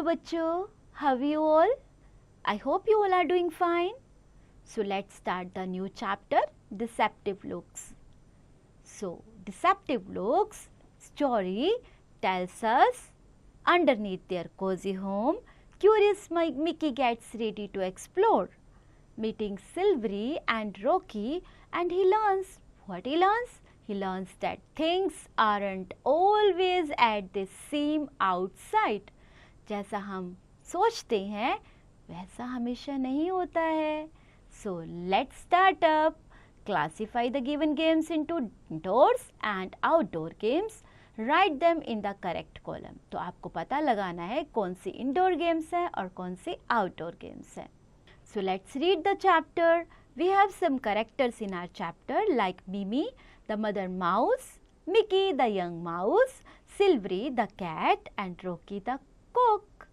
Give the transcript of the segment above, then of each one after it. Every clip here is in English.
बच्चों, how are you all? I hope you all are doing fine. So let's start the new chapter, Deceptive Looks. So, Deceptive Looks story tells us underneath their cozy home, curious Mickey gets ready to explore. Meeting Silvery and Rocky, and he learns. What he learns? He learns that things aren't always at the same outside. जैसा हम सोचते हैं वैसा हमेशा नहीं होता है. So let's start up. Classify the given games into indoors and outdoor games. Write them in the correct column. तो आपको पता लगाना है कौन सी indoor games हैं और कौन सी outdoor games हैं. So let's read the chapter. We have some characters in our chapter like Mimi, the mother mouse, Mickey, the young mouse, Silvery, the cat, and Rocky, the cook.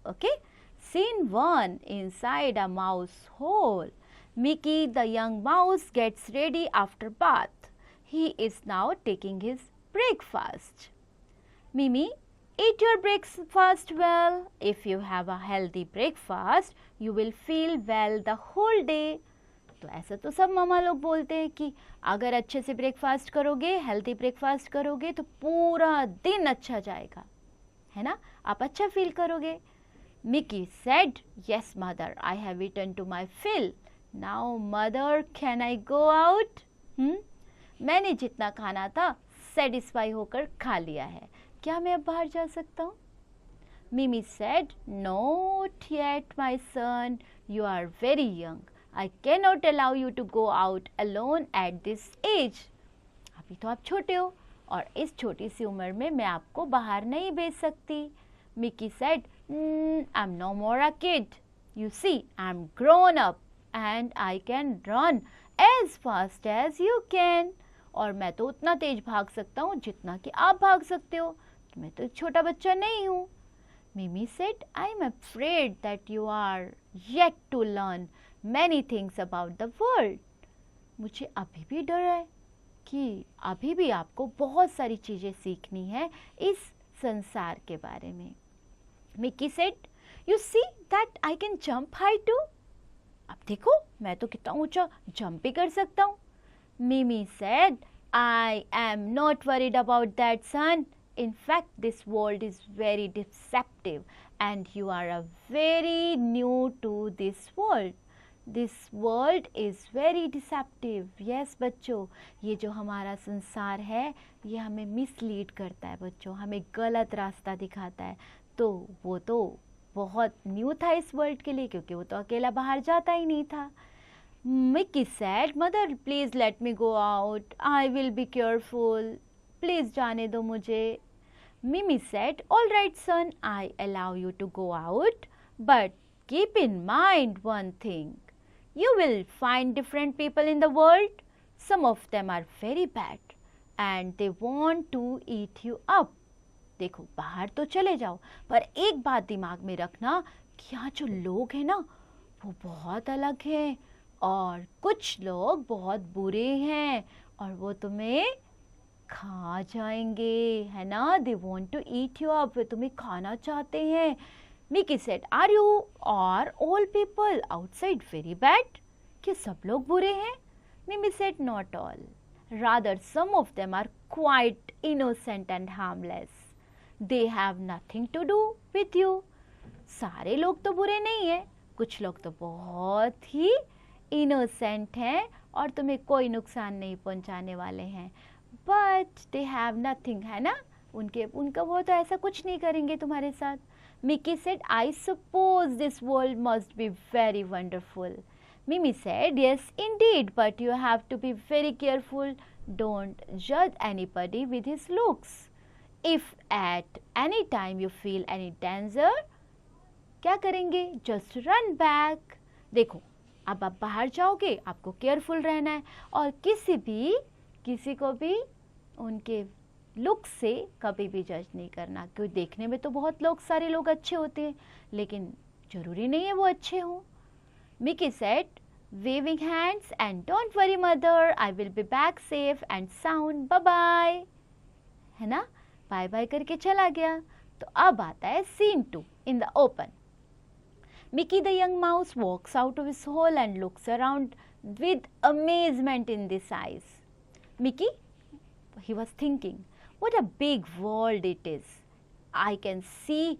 Okay? Scene 1. Inside a mouse hole. Mickey, the young mouse, gets ready after bath. He is now taking his breakfast. Mimi, eat your breakfast well. If you have a healthy breakfast, you will feel well the whole day. तो ऐसा तो सब मामा लोग बोलते हैं कि अगर अच्छे से ब्रेकफास्ट करोगे, हेल्दी ब्रेकफास्ट करोगे तो पूरा दिन अच्छा जाएगा, है ना, आप अच्छा फील करोगे. Mickey said, yes mother, I have eaten to my fill. Now mother, can I go out? मैंने जितना खाना था सेटिस्फाई होकर खा लिया है, क्या मैं अब बाहर जा सकता हूँ? Mimi said, not yet my son, you are very young. I cannot allow you to go out alone at this age. अभी तो आप छोटे हो और इस छोटी सी उम्र में मैं आपको बाहर नहीं भेज सकती. Mickey said, I'm no more a kid. You see, I'm grown up and I can run as fast as you can. और मैं तो उतना तेज भाग सकता हूँ जितना कि आप भाग सकते हो. मैं तो एक छोटा बच्चा नहीं हूँ. Mimi said, I'm afraid that you are yet to learn many things about the world. मुझे अभी भी डर है कि अभी भी आपको बहुत सारी चीज़ें सीखनी है इस संसार के बारे में. Mickey said, you see that I can jump high too. अब देखो मैं तो कितना ऊंचा जंप भी कर सकता हूँ. Mimi said, I am not worried about that, son. In fact, this world is very deceptive and you are a very new to this world. This world is very deceptive. Yes बच्चों, ये जो हमारा संसार है ये हमें mislead करता है बच्चों, हमें गलत रास्ता दिखाता है. तो वो तो बहुत न्यू था इस वर्ल्ड के लिए क्योंकि वो तो अकेला बाहर जाता ही नहीं था. Mickey said, mother please let me go out. I will be careful. Please जाने दो मुझे. Mimi said, all right son, I allow you to go out, but keep in mind one thing. You will find different people in the world. Some of them are very bad and they want to eat you up. देखो बाहर तो चले जाओ पर एक बात दिमाग में रखना कि यहाँ जो लोग हैं ना वो बहुत अलग हैं और कुछ लोग बहुत बुरे हैं और वो तुम्हें खा जाएंगे, है ना. They want to eat you up. वे तुम्हें खाना चाहते हैं. Mickey said, are you or all people outside very bad? क्या सब लोग बुरे हैं? Mimi said, not all. Rather, some of them are quite innocent and harmless. They have nothing to do with you. सारे लोग तो बुरे नहीं हैं, कुछ लोग तो बहुत ही innocent हैं और तुम्हें कोई नुकसान नहीं पहुंचाने वाले हैं. But they have nothing, है ना, उनका वो तो ऐसा कुछ नहीं करेंगे तुम्हारे साथ. Mickey said, I suppose this world must be very wonderful. Mimi said, yes indeed, but you have to be very careful. Don't judge anybody with his looks. If at any time you feel any danger, क्या करेंगे? Just run back. देखो अब आप बाहर जाओगे, आपको careful रहना है और किसी को भी उनके लुक से कभी भी जज नहीं करना, क्योंकि देखने में तो बहुत सारे लोग अच्छे होते हैं लेकिन जरूरी नहीं है वो अच्छे हों. Mickey said, waving hands, and don't worry mother, I will be back safe and sound. Bye bye. है ना, बाय बाय करके चला गया. तो अब आता है scene 2 in the open. Mickey the young mouse walks out of his hole and looks around with amazement in his eyes. Mickey, he was thinking, what a big world it is. I can see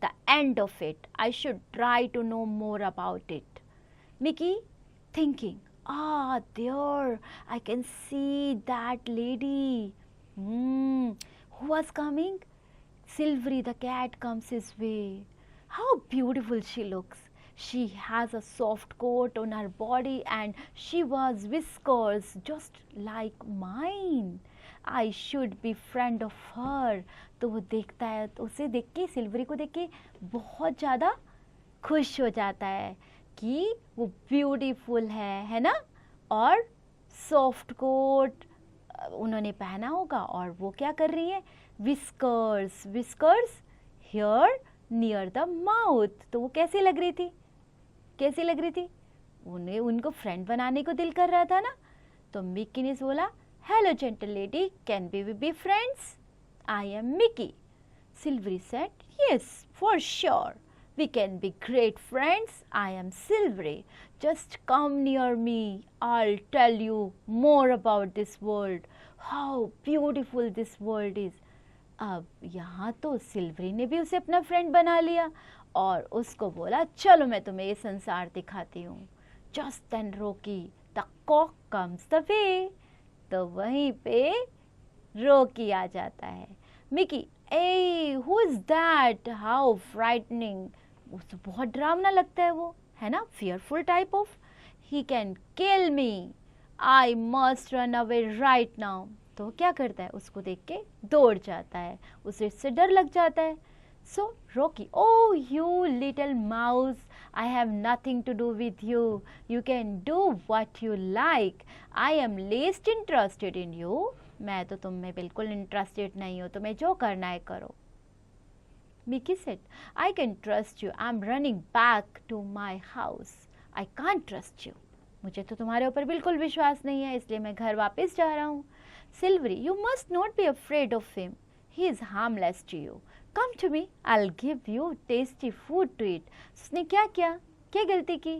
the end of it. I should try to know more about it. Mickey thinking, there, I can see that lady. Who was coming? Silvery the cat comes his way. How beautiful she looks. She has a soft coat on her body and she was whiskers just like mine. I should be friend of her. तो वो देखता है, तो उसे देख के, silvery को देख के बहुत ज़्यादा खुश हो जाता है कि वो ब्यूटीफुल है ना, और सॉफ्ट कोट उन्होंने पहना होगा और वो क्या कर रही है, whiskers here near the mouth. तो वो कैसी लग रही थी उन्हें, उनको फ्रेंड बनाने को दिल कर रहा था ना. तो मिक्की ने बोला, hello gentle lady, can we be friends? I am Mickey. Silvery said, yes for sure, we can be great friends. I am Silvery. Just come near me. I'll tell you more about this world. How beautiful this world is. अब यहाँ तो silvery ने भी उसे अपना friend बना लिया और उसको बोला, चलो मैं तुम्हें ये संसार दिखाती हूँ. Just then Rocky, the cock comes the way. तो वहीं पे रोकी आ जाता है. Mickey, hey, who is that? How frightening. उसको बहुत डरावना लगता है वो, है ना, fearful type of. He can kill me. I must run away right now. तो क्या करता है, उसको देख के दौड़ जाता है, उसे इससे डर लग जाता है. So Rocky, oh you little mouse, I have nothing to do with you. You can do what you like. I am least interested in you. मैं तो तुम में बिल्कुल इंटरेस्टेड नहीं हूँ, तुम्हें जो करना है करो. Mickey said, I can trust you. I'm running back to my house. I can't trust you. मुझे तो तुम्हारे ऊपर बिल्कुल विश्वास नहीं है, इसलिए मैं घर वापस जा रहा हूँ. Silvery, you must not be afraid of him. He is harmless to you. Come to me. I'll give you tasty food to eat. उसने क्या किया, क्या गलती की?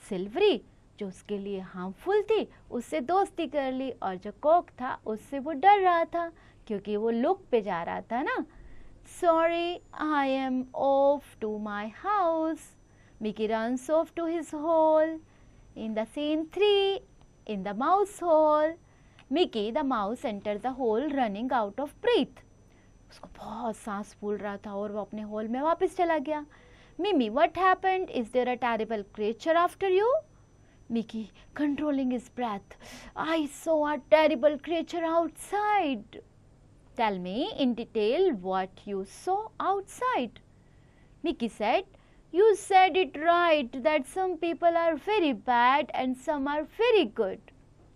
Silvery, जो उसके लिए हार्मफुल थी, उससे दोस्ती कर ली, और जो कॉक था उससे वो डर रहा था क्योंकि वो लुक पे जा रहा था ना. Sorry, I am off to my house. Mickey runs off to his hole. In the scene 3, in the mouse hole, Mickey the mouse enters the hole running out of breath. उसको बहुत सांस फूल रहा था और वो अपने होल में वापस चला गया. Mimi, what happened? Is there a terrible creature after you? Mickey, controlling his breath. I saw a terrible creature outside. Tell me in detail what you saw outside. Mickey said, you said it right that some people are very bad and some are very good.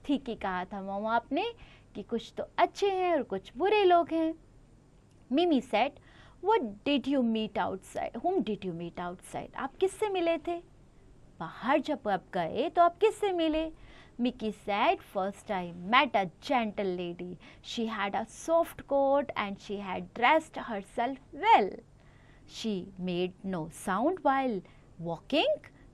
ठीक ही कहा था मामा आपने कि कुछ तो अच्छे हैं और कुछ बुरे लोग हैं. Mimi said, what did you meet outside? Whom did you meet outside? आप किससे मिले थे? बाहर जब आप गए तो आप किससे मिले? Mickey said, first I met a gentle lady. She had a soft coat and she had dressed herself well. She made no sound while walking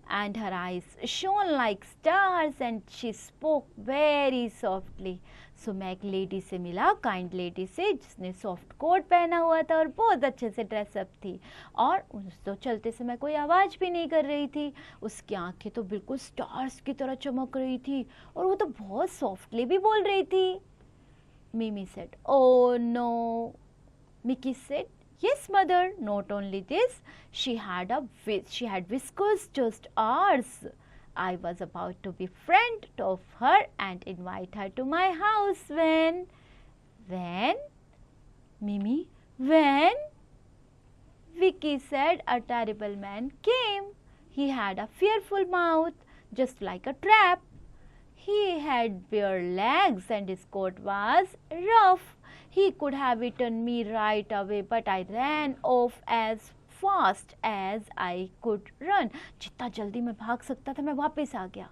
and her eyes shone like stars and she spoke very softly. So मैं एक lady से मिला, kind lady से, जिसने soft coat पहना हुआ था और बहुत अच्छे से ड्रेसअप थी, और तो चलते समय कोई आवाज़ भी नहीं कर रही थी. उसकी आंखें तो बिल्कुल स्टार्स की तरह चमक रही थी और वो तो बहुत सॉफ्टली भी बोल रही थी. Mimi said, oh no. Mickey said, yes mother, not only this, she had whiskers just ours. I was about to be friend of her and invite her to my house when, Mimi, when? Vicky said a terrible man came. He had a fearful mouth, just like a trap. He had bare legs and his coat was rough. He could have eaten me right away, but I ran off as fast as I could run. जितना जल्दी मैं भाग सकता था मैं वापस आ गया.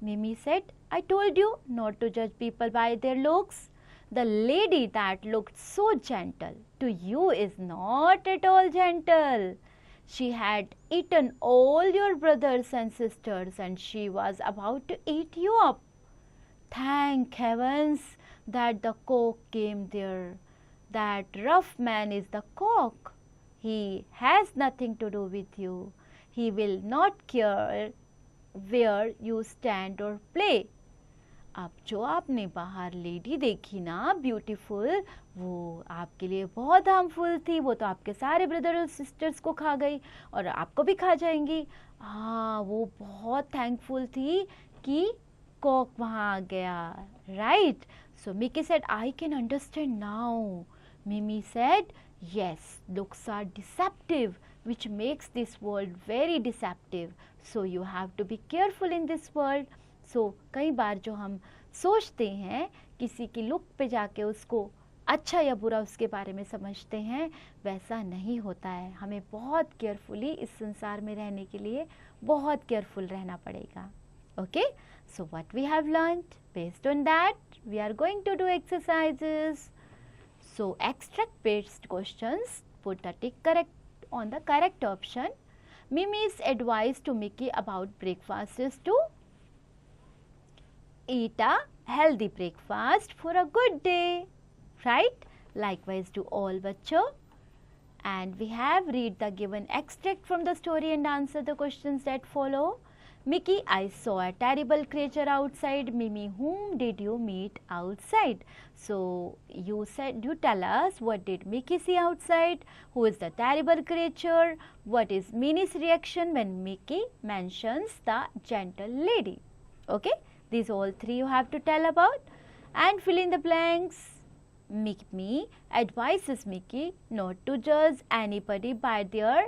Mimi said, I told you not to judge people by their looks. The lady that looked so gentle to you is not at all gentle. She had eaten all your brothers and sisters and she was about to eat you up. Thank heavens that the cock came there. That rough man is the cock. He has nothing to do with you. He will not care where you stand or play. अब जो आपने बाहर lady देखी ना beautiful, वो आपके लिए बहुत हार्मफुल थी. वो तो आपके सारे ब्रदर और सिस्टर्स को खा गई और आपको भी खा जाएंगी. हाँ, वो बहुत थैंकफुल थी कि कॉक वहाँ आ गया. Right. So Mickey said I can understand now. Mimi said, yes, looks are deceptive, which makes this world very deceptive. So you have to be careful in this world. So कई बार जो हम सोचते हैं किसी की look पे जाके उसको अच्छा या बुरा उसके बारे में समझते हैं, वैसा नहीं होता है. हमें बहुत केयरफुली इस संसार में रहने के लिए बहुत केयरफुल रहना पड़ेगा. Okay, so what we have learned, based on that we are going to do exercises. So extract based questions, put the tick correct on the correct option. Mimi's advice to Mickey about breakfast is to eat a healthy breakfast for a good day. Right? Likewise to all bachcho. And we have read the given extract from the story and answer the questions that follow. Mickey, I saw a terrible creature outside. Mimi, whom did you meet outside? So you tell us, what did Mickey see outside? Who is the terrible creature? What is Minnie's reaction when Mickey mentions the gentle lady? Okay, these all three you have to tell about and fill in the blanks. Mickey advises Mickey not to judge anybody by their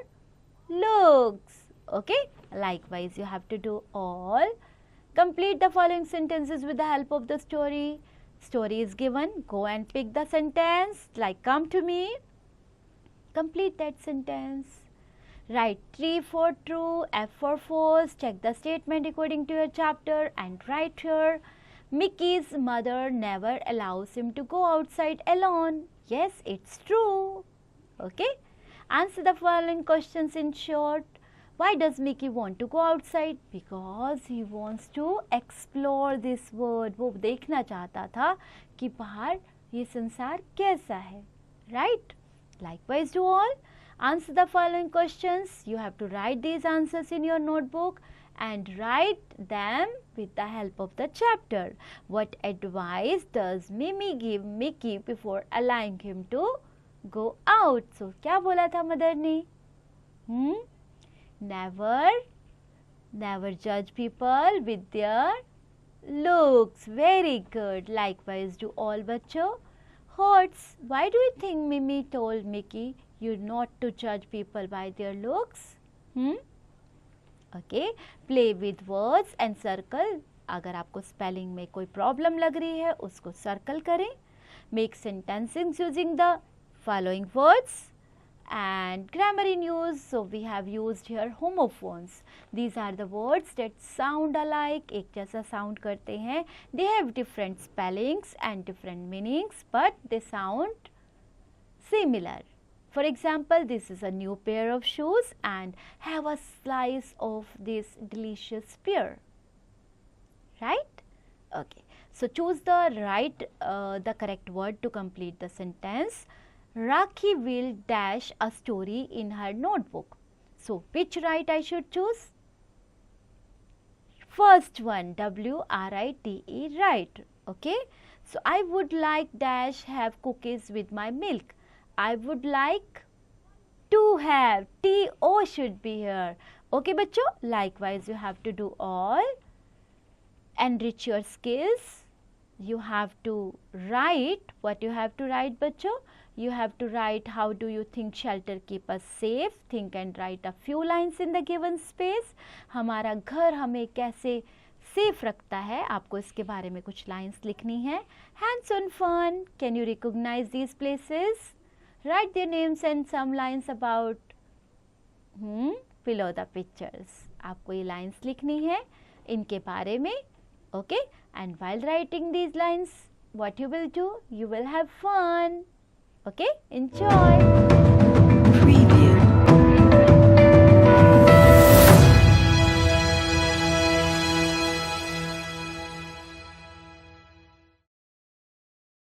looks. Okay, likewise you have to do all. Complete the following sentences with the help of the story. Story is given, go and pick the sentence like come to me. Complete that sentence. Write tree for true, F for false. Check the statement according to your chapter and write here. Mickey's mother never allows him to go outside alone. Yes, it's true. Okay, answer the following questions in short. Why does Mickey want to go outside? Because he wants to explore this world. वो देखना चाहता था कि बाहर ये संसार कैसा है. Right? Likewise to all. Answer the following questions. You have to write these answers in your notebook and write them with the help of the chapter. What advice does Mimi give Mickey before allowing him to go out? So क्या बोला था mother ने? Never judge people with their looks. Very good. Likewise to all bachcho. Horts, why do you think Mimi told Mickey you not to judge people by their looks? Okay, play with words and circle. अगर आपको spelling में कोई problem लग रही है उसको circle करें. Make sentences using the following words. And grammar in use, so we have used here homophones. These are the words that sound alike, एक जैसा sound करते हैं. They have different spellings and different meanings, but they sound similar. For example, this is a new pair of shoes and have a slice of this delicious pear. Right? Okay. So choose the correct word to complete the sentence. Rakhi will dash a story in her notebook. So which write I should choose? First one, WRITE, right. Okay. So I would like dash have cookies with my milk. I would like to have, TO should be here. Okay bachcho, likewise you have to do all. Enrich your skills. You have to write, what you have to write bachcho? You have to write how do you think shelter keep us safe. Think and write a few lines in the given space. हमारा घर हमें कैसे safe रखता है, आपको इसके बारे में कुछ लाइन्स लिखनी है. Hands on fun. Can you recognize these places? Write their names and some lines about below the pictures. आपको ये लाइन्स लिखनी है इनके बारे में. Okay, and while writing these lines, what you will do? You will have fun. Okay, enjoy.